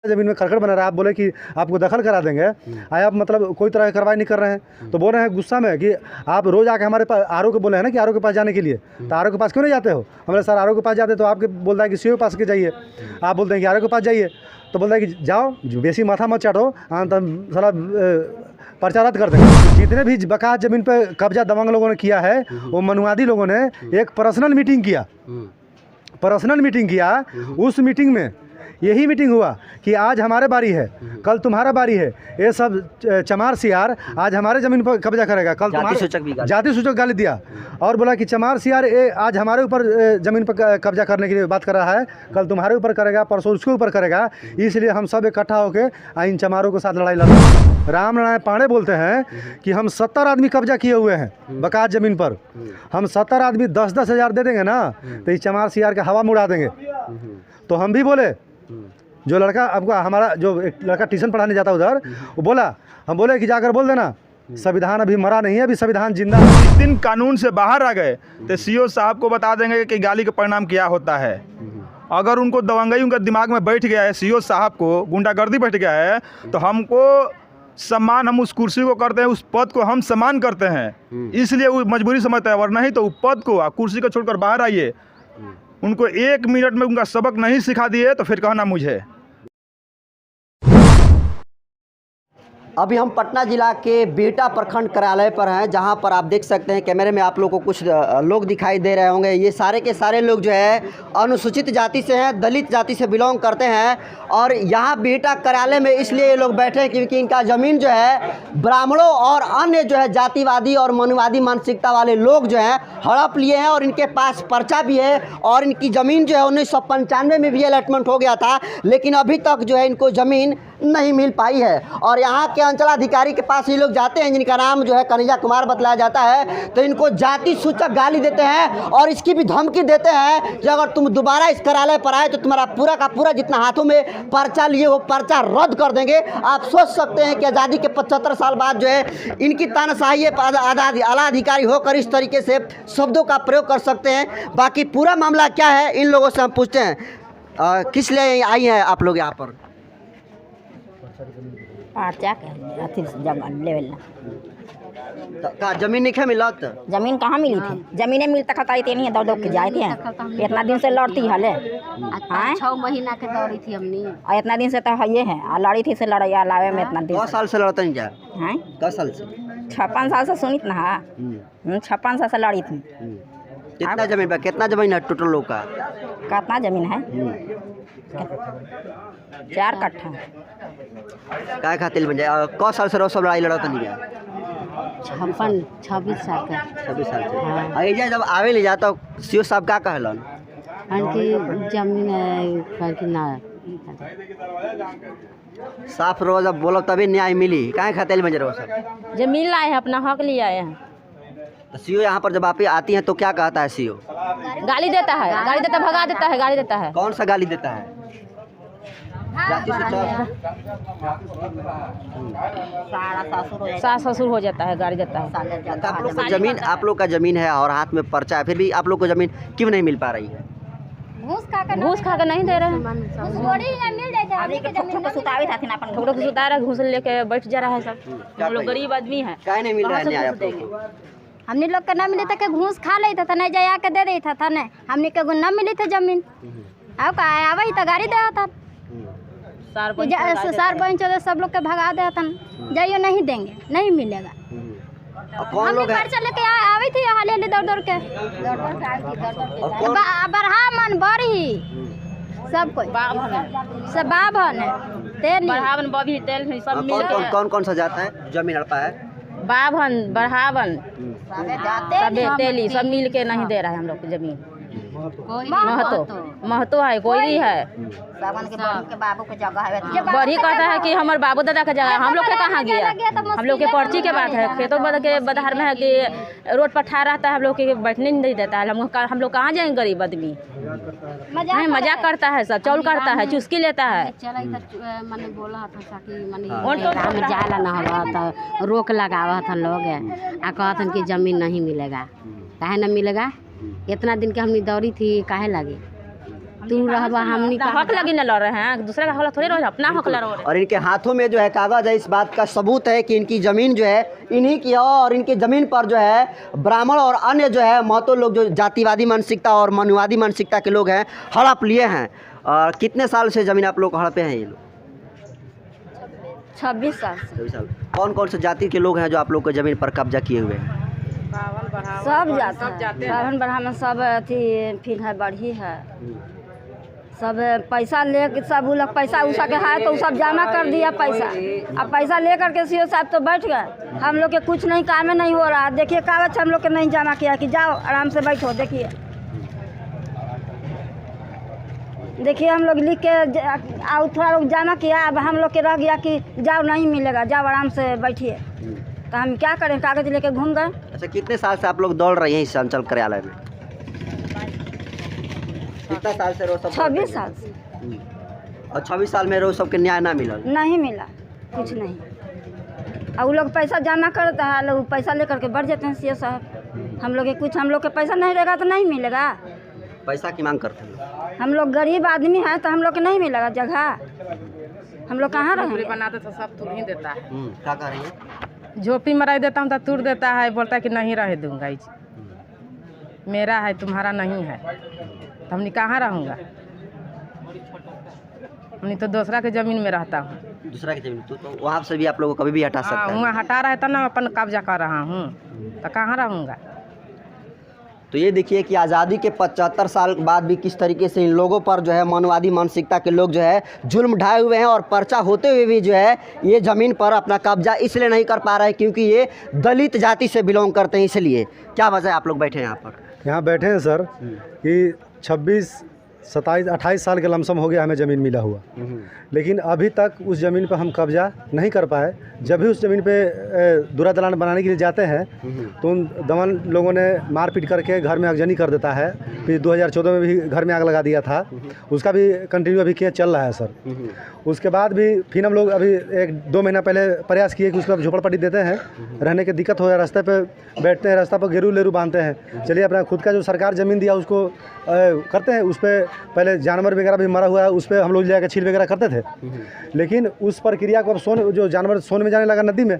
जमीन में खरखर बना रहा है, आप बोले कि आपको दखल करा देंगे, आप मतलब कोई तरह की कार्रवाई नहीं कर रहे हैं, तो बोल रहे हैं गुस्सा में कि आप रोज़ आके हमारे पास आर ओ के बोले हैं ना कि आर ओ के पास जाने के लिए, तो आर ओ के पास क्यों नहीं जाते हो? हमने सर आर ओ के पास जाते तो आपके बोलता है कि सी ओ के पास के जाइए, आप बोलते हैं कि आर ओ के पास जाइए, तो बोलता है कि जाओ बेसी माथा मत चाटो, तो साला पर्चा रद्द कर देंगे। जितने भी बकाया ज़मीन पर कब्जा दबंग लोगों ने किया है, वो मनुवादी लोगों ने एक पर्सनल मीटिंग किया। उस मीटिंग में यही मीटिंग हुआ कि आज हमारे बारी है, कल तुम्हारा बारी है। ये सब चमार सियार आज हमारे ज़मीन पर कब्जा करेगा, कल तुम्हारे जाति सूचक गाली दिया और बोला कि चमार सियार ये आज हमारे ऊपर ज़मीन पर कब्जा करने के लिए बात कर रहा है, कल तुम्हारे ऊपर करेगा, परसों उसके ऊपर करेगा। इसलिए हम सब इकट्ठा होकर इन चमारों के साथ लड़ाई लड़ रहे हैं। रामनारायण पांडे बोलते हैं कि हम 70 आदमी कब्जा किए हुए हैं बकाया ज़मीन पर, हम 70 आदमी 10-10 हज़ार दे देंगे ना, तो इस चमार सियार के हवा में उड़ा देंगे। तो हम भी बोले, जो लड़का आपको हमारा जो एक लड़का ट्यूशन पढ़ाने जाता उधर, वो बोला, हम बोले कि जाकर बोल देना संविधान अभी मरा नहीं है, अभी संविधान जिंदा है। जिस दिन कानून से बाहर आ गए तो सीओ साहब को बता देंगे कि गाली का परिणाम क्या होता है। अगर उनको दबंगई उनके दिमाग में बैठ गया है, सीओ साहब को गुंडागर्दी बैठ गया है, तो हमको सम्मान, हम उस कुर्सी को करते हैं, उस पद को हम सम्मान करते हैं, इसलिए वो मजबूरी समझता है। वरना नहीं तो वो पद को कुर्सी को छोड़कर बाहर आइए, उनको 1 मिनट में उनका सबक नहीं सिखा दिए तो फिर कहना मुझे। अभी हम पटना जिला के बिहटा प्रखंड कार्यालय पर हैं, जहां पर आप देख सकते हैं कैमरे में आप लोग को कुछ लोग दिखाई दे रहे होंगे। ये सारे के सारे लोग जो है अनुसूचित जाति से हैं, दलित जाति से बिलोंग करते हैं। और यहाँ बिहटा कार्यालय में इसलिए ये लोग बैठे हैं क्योंकि इनका ज़मीन जो है ब्राह्मणों और अन्य जो है जातिवादी और मनुवादी मानसिकता वाले लोग जो हैं हड़प लिए हैं, और इनके पास पर्चा भी है। और इनकी ज़मीन जो है 1995 में भी अलॉटमेंट हो गया था, लेकिन अभी तक जो है इनको ज़मीन नहीं मिल पाई है। और यहाँ के अंचलाधिकारी के पास ये लोग जाते हैं, जिनका नाम जो है कन्हैया कुमार बतलाया जाता है, तो इनको जाति सूचक गाली देते हैं और इसकी भी धमकी देते हैं कि अगर तुम दोबारा इस कार्यालय पर आए तो तुम्हारा पूरा का पूरा जितना हाथों में पर्चा लिए वो पर्चा रद्द कर देंगे। आप सोच सकते हैं कि आज़ादी के 75 साल बाद जो है इनकी तानाशाही आला अधिकारी होकर इस तरीके से शब्दों का प्रयोग कर सकते हैं। बाकी पूरा मामला क्या है इन लोगों से हम पूछते हैं। किस लिए आई हैं आप लोग यहाँ पर? पर्चा के अथी जमीन लेवल का जमीन नहीं मिलत? जमीन कहाँ मिली थी? जमीने मिलता खताई नहीं है, दौड़ दौड़ के जाए थे। इतना दिन से लड़ती हले, 6 महीना के दौड़ी थी हमने, और इतना दिन से तो ये है लड़ी थी से लड़ाई लावे में इतना दिन। 10 साल से लड़ते जा हैं? 10 साल से 56 साल से सुनित ना, 56 साल से लड़ी थी। कितना जमीन है? कितना जमीन है टोटल लोग का? कितना जमीन है? 4 कट्ठा। काय खातिर बन जाए? कौ साल से सब लड़ाई लड़त नहीं है? 26 साल का। 26 साल से। हाँ। ऐजा जब आवे ले जाता सीओ साहब का कहलन कि जमीन ना साफ रोज अब बोलो तभी न्याय मिली। काय खातिर बन रहा सब? जो मिल रहा है अपना हक लिया है। तो सीओ यहाँ पर जब आप आती हैं तो क्या कहता है सीओ? गाली देता है, गाली देता, भगा देता है, गाली देता है। कौन सा गाली देता है? जाति सास ससुर हो जाता है, गाली देता है। आप लोग का जमीन, आप लोग का जमीन है और हाथ में पर्चा है, फिर भी आप लोग को जमीन क्यों नहीं मिल पा रही है? घूस खा कर नहीं दे रहे हैं। घूस लेके बैठ जा रहा है सब। हम लोग गरीब आदमी है, क्या नहीं मिल रहा है न्याय आप लोग को? हमने लोग के ना मिले था कि घूस खा लेता था, नहीं जाया के दे देता था, नहीं हमने के ना मिली थी जमीन। अब का आवा ही तो गाड़ी दे था, सार पंच सब लोग के भगा दे था, जाइयो नहीं देंगे, नहीं मिलेगा। कौन लोग है? पर्चा लेके आवे थी हाले हाले दौड़ दौड़ के, ब्राह्मण बड़ी सब कोई सब बाभन है, बढ़ावन बभी तेल सब मिल के। कौन कौन सा जाता है जमीन हड़पा है? बाभन बढ़ावन सब तेली सब मिल के नहीं दे रहा है हम लोग की जमीन। महतो है, कोई है, बाबू के जगह है। बड़ी कहता है कि हमारे बाबू दादा का जगह, हम लोग के कहाँ गया? हम लोग के पर्ची के बात है, खेतों के बधार में है कि रोड पर ठा रहता है, हम लोग के बैठने नहीं देता है। हम लोग कहाँ जाएंगे गरीब आदमी? मजाक करता है, सब चौल करता है, चुस्की लेता है। मैंने बोला था कि जाला न हो तो रोक लगावा था लोग आ कहतन कि जमीन नहीं मिलेगा। काहे न मिलेगा? इतना दिन के हमने दौड़ी थी, काहे लगे? तू रहबा हमनी का हक लगी न लड़ रहे हैं, दूसरे का हक थोड़ी रहे, अपना हक लड़ रहे हैं। और इनके हाथों में जो है कागज़ है, इस बात का सबूत है कि इनकी ज़मीन जो है इन्हीं की है और इनकी ज़मीन पर जो है ब्राह्मण और अन्य जो है महतो लोग जो जातिवादी मानसिकता और मनुवादी मानसिकता के लोग हैं हड़प लिए हैं। कितने साल से ज़मीन आप लोग हड़पे हैं ये लोग? 26 साल से। 26 साल। कौन कौन से जाति के लोग हैं जो आप लोग को ज़मीन पर कब्जा किए हुए हैं? सब जाते हैं, सावन ब्राह्मण सब अथी फिर है बढ़ी है, सब पैसा ले के सब वो लोग पैसा उसा के है तो सब जमा कर दिया पैसा। अब पैसा ले करके सीओ साहब तो बैठ गए, हम लोग के कुछ नहीं काम नहीं हो रहा। देखिए कागज हम लोग के नहीं जमा किया कि जाओ आराम से बैठो। देखिए देखिए हम लोग लिख के थोड़ा लोग जमा किया, अब हम लोग के रह गया कि जाओ नहीं मिलेगा, जाओ आराम से बैठिए। तो हम क्या करें, कागज लेके घूम गए। अच्छा, कितने साल से आप लोग दौड़ रहे हैं इस अंचल कार्यालय में? कितना साल से रोज सब? 26 साल से। और 26 साल में रोज सबके न्याय ना मिला? नहीं मिला कुछ नहीं। और वो लोग पैसा जमा करता है, लोग पैसा लेकर के बढ़ जाते हैं सीओ साहब। हम लोग के कुछ, हम लोग के पैसा नहीं रहेगा तो नहीं मिलेगा। पैसा की मांग करते हैं हम लोग गरीब आदमी हैं तो हम लोग के नहीं मिलेगा जगह, हम लोग कहाँ रहेंगे? बनाते तो सब तुर ही देता है। क्या कह रही है? झोपड़ी मराई देता हूँ तो तुर देता है, बोलता है कि नहीं रह दूंगा, मेरा है तुम्हारा नहीं है, तो हमने कहाँ रहूँगा? हमने तो दूसरा के ज़मीन में रहता हूँ। दूसरा की ज़मीन तो वहाँ से भी आप लोगों को कभी भी हटा सकता है? वहाँ हटा रहा है तब ना अपन कब्जा कर रहा हूँ, तो कहाँ रहूँगा? तो ये देखिए कि आज़ादी के 75 साल बाद भी किस तरीके से इन लोगों पर जो है मनवादी मानसिकता के लोग जो है जुल्म ढाए हुए हैं और पर्चा होते हुए भी जो है ये ज़मीन पर अपना कब्जा इसलिए नहीं कर पा रहे हैं क्योंकि ये दलित जाति से बिलोंग करते हैं। इसलिए क्या वजह है आप लोग बैठे हैं यहाँ पर? यहाँ बैठे हैं सर कि 26, 27, 28 साल के लमसम हो गया हमें ज़मीन मिला हुआ, लेकिन अभी तक उस ज़मीन पर हम कब्जा नहीं कर पाए। जब भी उस ज़मीन पे दूरा दलान बनाने के लिए जाते हैं तो उन दमन लोगों ने मारपीट करके घर में आगजनी कर देता है। फिर 2014 में भी घर में आग लगा दिया था, उसका भी कंटिन्यू अभी केस चल रहा है सर। उसके बाद भी फिर हम लोग अभी 1-2 महीना पहले प्रयास किए कि उसको झोपड़पट्टी देते हैं, रहने की दिक्कत हो है, रास्ते पे बैठते हैं, रास्ता पर गेरू लेरू बांधते हैं। चलिए अपना खुद का जो सरकार ज़मीन दिया उसको करते हैं। उस पर पहले जानवर वगैरह भी मरा हुआ है, उस पर हम लोग जाकर छील वगैरह करते थे, लेकिन उस प्रक्रिया को अब जो जानवर सोने में जाने लगा नदी में,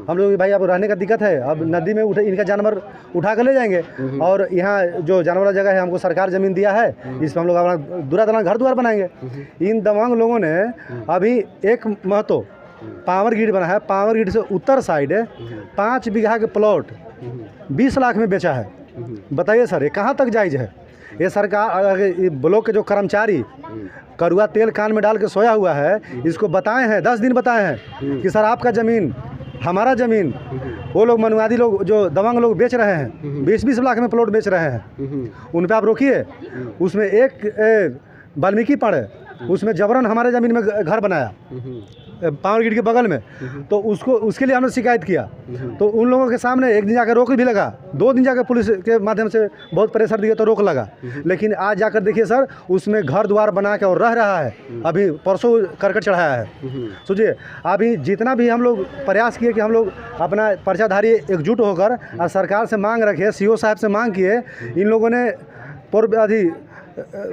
हम लोग भाई अब रहने का दिक्कत है, अब नदी में उठे इनका जानवर उठा कर ले जाएंगे और यहाँ जो जानवर वाला जगह है हमको सरकार ज़मीन दिया है, इस पर हम लोग अपना दूरा दलान घर द्वार बनाएंगे। इन दबंग लोगों ने अभी एक महतो पावर ग्रिड बना है, पावर ग्रिड से उत्तर साइड 5 बीघा के प्लॉट 20 लाख में बेचा है। बताइए सर ये कहाँ तक जायज़ है? ये सरकार ब्लॉक के जो कर्मचारी कड़वा तेल कान में डाल के सोया हुआ है, इसको बताए हैं 10 दिन बताए हैं कि सर आपका ज़मीन हमारा ज़मीन, वो लोग मनवादी लोग जो दबंग लोग बेच रहे हैं 20-20 लाख में प्लॉट बेच रहे हैं, उन पे आप रोकिए। उसमें एक वाल्मीकि पड़े, उसमें जबरन हमारे ज़मीन में घर बनाया पावर ग्रिड के बगल में, तो उसके लिए हमने शिकायत किया। तो उन लोगों के सामने एक दिन जाकर रोक भी लगा, 2 दिन जाकर पुलिस के माध्यम से बहुत प्रेशर दिया तो रोक लगा, लेकिन आज जाकर देखिए सर उसमें घर द्वार बना के और रह रहा है। अभी परसों करकट चढ़ाया है। सोचिए अभी जितना भी हम लोग प्रयास किए कि हम लोग अपना पर्चाधारी एकजुट होकर और सरकार से मांग रखे, सीओ साहब से मांग किए, इन लोगों ने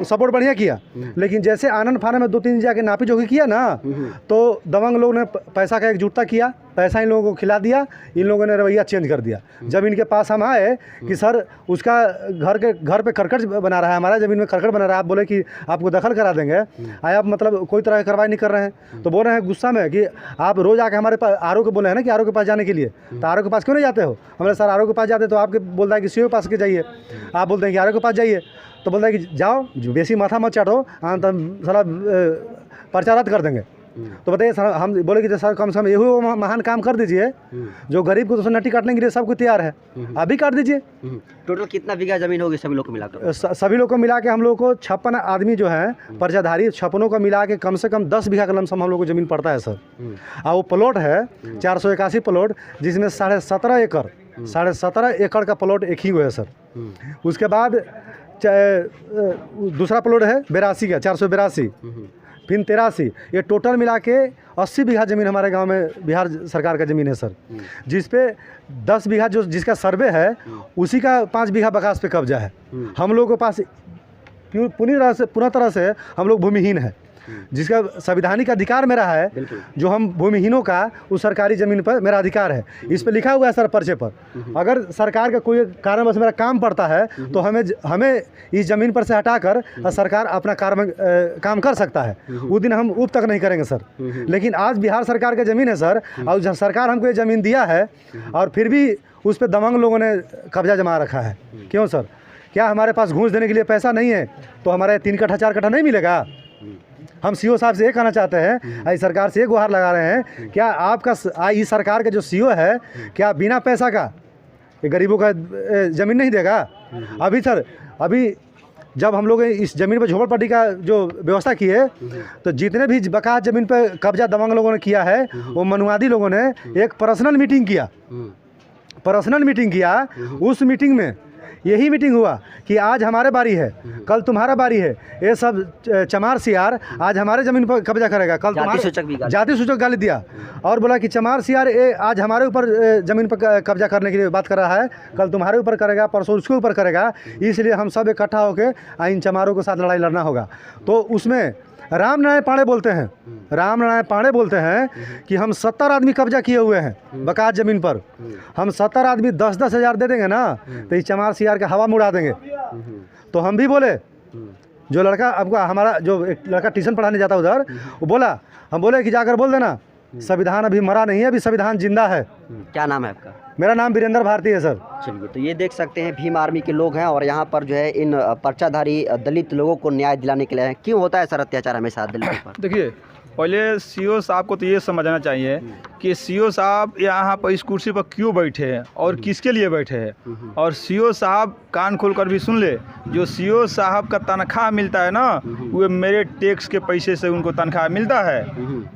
सपोर्ट बढ़िया किया, लेकिन जैसे आनंद फानन में 2-3 दिन जाके नापी जोखी किया ना, तो दबंग लोगों ने पैसा का एकजुटता किया, पैसा इन लोगों को खिला दिया, इन लोगों ने रवैया चेंज कर दिया। जब इनके पास हम आए कि सर उसका घर पे करकट बना रहा है, हमारा ज़मीन में करकट बना रहा है, आप बोले कि आपको दखल करा देंगे, आप मतलब कोई तरह की कार्रवाई नहीं कर रहे हैं, तो बोल रहे हैं गुस्सा में कि आप रोज़ आके हमारे पास आर ओ को बोले हैं ना कि आर ओ के पास जाने के लिए, तो आर ओ के पास क्यों नहीं जाते हो? हमने सर आर ओ के पास जाते तो आपके बोलता है कि सी ओ के पास के जाइए, आप बोलते हैं कि आर ओ के पास जाइए, तो बोलता है कि जाओ बेसी माथा मत चाटो, तो सारा पर्चा रद्द कर देंगे। तो बताइए सर, हम बोले कि सर कम से कम यही महान काम कर दीजिए जो गरीब को तो नट्टी काटने के लिए सब कुछ तैयार है, अभी काट दीजिए। टोटल कितना बीघा ज़मीन होगी सभी लोग को मिलाकर? सभी लोग को मिला के हम लोग को 56 आदमी जो है पर्चाधारी, 56 को मिला के कम से कम 10 बीघा का लमसम हम लोग को ज़मीन पड़ता है सर। और वो प्लॉट है 481 प्लॉट, जिसमें 17.5 एकड़ का प्लॉट एक ही हुआ है सर। उसके बाद दूसरा प्लॉट है 82 का, 482, फिर 83, ये टोटल मिला के 80 बीघा ज़मीन हमारे गांव में बिहार सरकार का ज़मीन है सर, जिस पे 10 बीघा जो जिसका सर्वे है उसी का 5 बीघा बकास पे कब्जा है। हम लोगों के पास पूर्ण तरह से हम लोग भूमिहीन है, जिसका संवैधानिक अधिकार मेरा है, जो हम भूमिहीनों का उस सरकारी ज़मीन पर मेरा अधिकार है। इस पे लिखा हुआ है सर पर्चे पर। अगर सरकार का कोई कारणवश मेरा काम पड़ता है तो हमें इस ज़मीन पर से हटाकर सरकार अपना काम कर सकता है। उस दिन हम उप तक नहीं करेंगे सर। लेकिन आज बिहार सरकार का ज़मीन है सर, और जब सरकार हमको ये ज़मीन दिया है और फिर भी उस पर दबंग लोगों ने कब्जा जमा रखा है। क्यों सर? क्या हमारे पास घूस देने के लिए पैसा नहीं है तो हमारे 3 कट्ठा 4 कट्ठा नहीं मिलेगा? हम सीओ साहब से ये कहना चाहते हैं, आई सरकार से ये गुहार लगा रहे हैं, क्या आपका इस सरकार का जो सीओ है क्या बिना पैसा का ये गरीबों का ज़मीन नहीं देगा? अभी सर, अभी जब हम लोग इस ज़मीन पर झोपड़पट्टी का जो व्यवस्था की है तो जितने भी बकाया ज़मीन पर कब्जा दबंग लोगों ने किया है, वो मनुवादी लोगों ने एक पर्सनल मीटिंग किया। उस मीटिंग में यही मीटिंग हुआ कि आज हमारे बारी है, कल तुम्हारा बारी है। ये सब चमार सियार आज हमारे ज़मीन पर कब्जा करेगा, कल तुम्हारे जाति सूचक गाली दिया और बोला कि चमार सियार ये आज हमारे ऊपर ज़मीन पर कब्जा करने के लिए बात कर रहा है, कल तुम्हारे ऊपर करेगा, परसों उसके ऊपर करेगा। इसलिए हम सब इकट्ठा होकर इन चमारों के साथ लड़ाई लड़ना होगा। तो उसमें राम नारायण पांडे बोलते हैं कि हम 70 आदमी कब्जा किए हुए हैं बकाया ज़मीन पर। हम 70 आदमी 10-10 हज़ार दे देंगे ना तो इस चमार सियार का हवा में उड़ा देंगे। तो हम भी बोले, जो लड़का आपका हमारा जो एक लड़का ट्यूशन पढ़ाने जाता उधर, वो बोला, हम बोले कि जाकर बोल देना संविधान अभी मरा नहीं है, अभी संविधान जिंदा है। क्या नाम है आपका? मेरा नाम वीरेंद्र भारती है सर। चलिए, तो ये देख सकते हैं भीम आर्मी के लोग हैं और यहाँ पर जो है इन पर्चाधारी दलित लोगों को न्याय दिलाने के लिए हैं। क्यों होता है सर अत्याचार हमेशा दलितों पर? देखिए, पहले सीओ साहब को तो ये समझना चाहिए कि सीओ साहब यहाँ पर इस कुर्सी पर क्यों बैठे हैं और किसके लिए बैठे हैं। और सीओ साहब कान खोलकर भी सुन ले, जो सीओ साहब का तनख्वाह मिलता है ना, वो मेरे टैक्स के पैसे से उनको तनख्वाह मिलता है।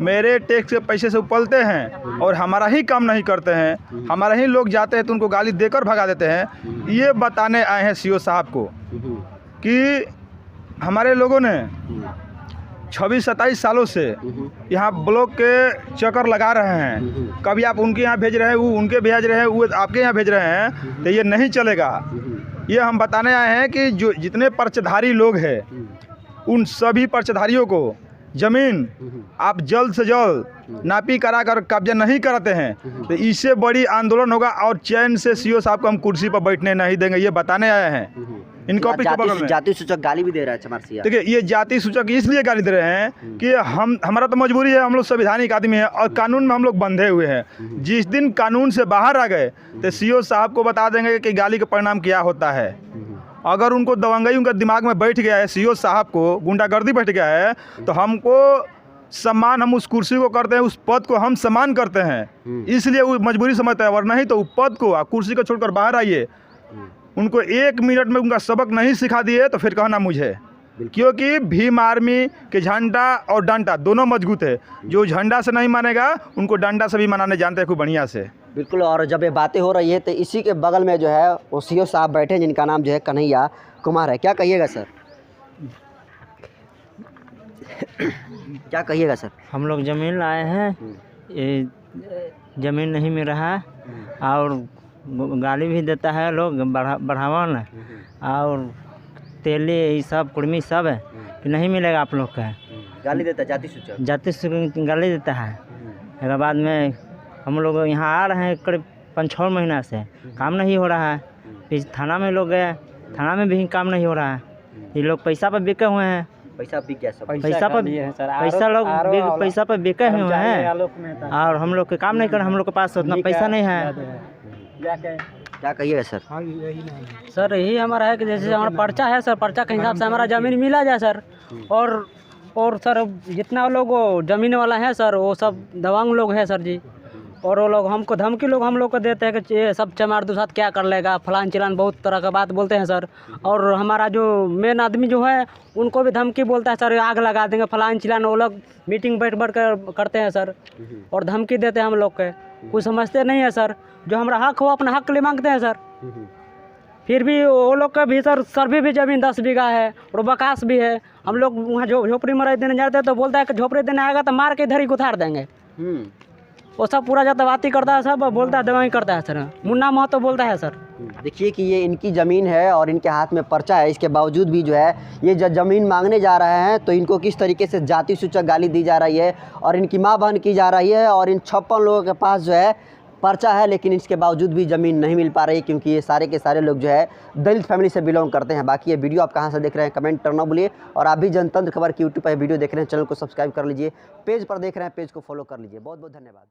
मेरे टैक्स के पैसे से वो पलते हैं और हमारा ही काम नहीं करते हैं। हमारा ही लोग जाते हैं तो उनको गाली देकर भगा देते हैं। ये बताने आए हैं सीओ साहब को कि हमारे लोगों ने 26-27 सालों से यहाँ ब्लॉक के चक्कर लगा रहे हैं। कभी आप उनके यहाँ भेज रहे हैं, वो उनके भेज रहे हैं, वो आपके यहाँ भेज रहे हैं, तो ये नहीं चलेगा। ये हम बताने आए हैं कि जो जितने पर्चधारी लोग हैं उन सभी पर्चधारियों को ज़मीन आप जल्द से जल्द नापी करा कर कब्जा नहीं कराते हैं तो इससे बड़ी आंदोलन होगा और चैन से सीओ साहब को हम कुर्सी पर बैठने नहीं देंगे। ये बताने आए हैं। इनका ऑफिस के बगल में जाति सूचक गाली भी दे रहा है चमार सियार। देखिए, ये जाति सूचक इसलिए गाली दे रहे हैं कि हमारा तो मजबूरी है, हम लोग संवैधानिक आदमी हैं और कानून में हम लोग बंधे हुए हैं। जिस दिन कानून से बाहर आ गए तो सीओ साहब को बता देंगे कि गाली का परिणाम क्या होता है। अगर उनको दबंगई उनका दिमाग में बैठ गया है, सीओ साहब को गुंडागर्दी बैठ गया है, तो हमको सम्मान, हम उस कुर्सी को करते हैं, उस पद को हम सम्मान करते हैं, इसलिए वो मजबूरी समझते हैं। वरना नहीं तो पद को, कुर्सी को छोड़कर बाहर आइए, उनको 1 मिनट में उनका सबक नहीं सिखा दिए तो फिर कहना मुझे। क्योंकि भीम आर्मी के झंडा और डंडा दोनों मजबूत है। जो झंडा से नहीं मानेगा उनको डंडा से भी मनाने जानते हैं खूब बढ़िया से। बिल्कुल। और जब ये बातें हो रही है तो इसी के बगल में जो है वो सीओ साहब बैठे हैं जिनका नाम जो है कन्हैया कुमार है। क्या कहिएगा सर? क्या कहिएगा सर? हम लोग ज़मीन लाए हैं, ये ज़मीन नहीं मिल रहा है और गाली भी देता है लोग बढ़ावा न, और तेली ये सब कुर्मी सब है कि नहीं मिलेगा आप लोग का। गाली देता है जाति सूचक गाली देता है। उसके बाद में हम लोग यहाँ आ रहे हैं करीब 5-6 महीना से, काम नहीं हो रहा है। फिर थाना में लोग गए, थाना में भी काम नहीं हो रहा है। ये लोग पैसा पर बिके हुए हैं, पैसा बिक गया सब, पैसा पर बिके हुए हैं और हम लोग के काम नहीं कर, हम लोग के पास उतना पैसा नहीं है। क्या कहिएगा सर? सर यही हमारा है कि जैसे हमारा पर्चा है सर, पर्चा के हिसाब से हमारा ज़मीन मिला जाए सर। और सर जितना लोग ज़मीन वाला है सर वो सब दबंग लोग हैं सर जी। और वो लोग हमको धमकी लोग हम लोग को देते हैं कि ये सब चमार दूसरा क्या कर लेगा, फलान चिलान बहुत तरह का बात बोलते हैं सर। और हमारा जो मेन आदमी जो है उनको भी धमकी बोलता है सर, आग लगा देंगे फलान चिलान। वो लोग मीटिंग बैठ कर करते हैं सर और धमकी देते हैं हम लोग के। कुछ समझते नहीं है सर, जो हमारा हक हो अपना हक के लिए मांगते हैं सर। फिर भी वो लोग का भी सर सर्वे भी ज़मीन 10 बीघा है और बकास भी है। हम लोग वहाँ झोपड़ी मराई देने जाते हैं तो बोलता है कि झोपड़ी देने आएगा तो मार के इधर ही उतार देंगे। वो सब पूरा जाता बाती करता है, सब बोलता है दवाई करता है सर। मुन्ना महतो बोलता है सर। देखिए कि ये इनकी ज़मीन है और इनके हाथ में पर्चा है, इसके बावजूद भी जो है ये ज़मीन मांगने जा रहे हैं तो इनको किस तरीके से जाति सूचक गाली दी जा रही है और इनकी माँ बहन की जा रही है। और इन 56 लोगों के पास जो है पर्चा है, लेकिन इसके बावजूद भी ज़मीन नहीं मिल पा रही, क्योंकि ये सारे के सारे लोग जो है दलित फैमिली से बिलोंग करते हैं। बाकी ये वीडियो आप कहाँ से देख रहे हैं कमेंट करना भूलिए, और आप भी जनतंत्र खबर की यूट्यूब पर वीडियो देख रहे हैं, चैनल को सब्सक्राइब कर लीजिए, पेज पर देख रहे हैं पेज को फॉलो कर लीजिए। बहुत बहुत धन्यवाद।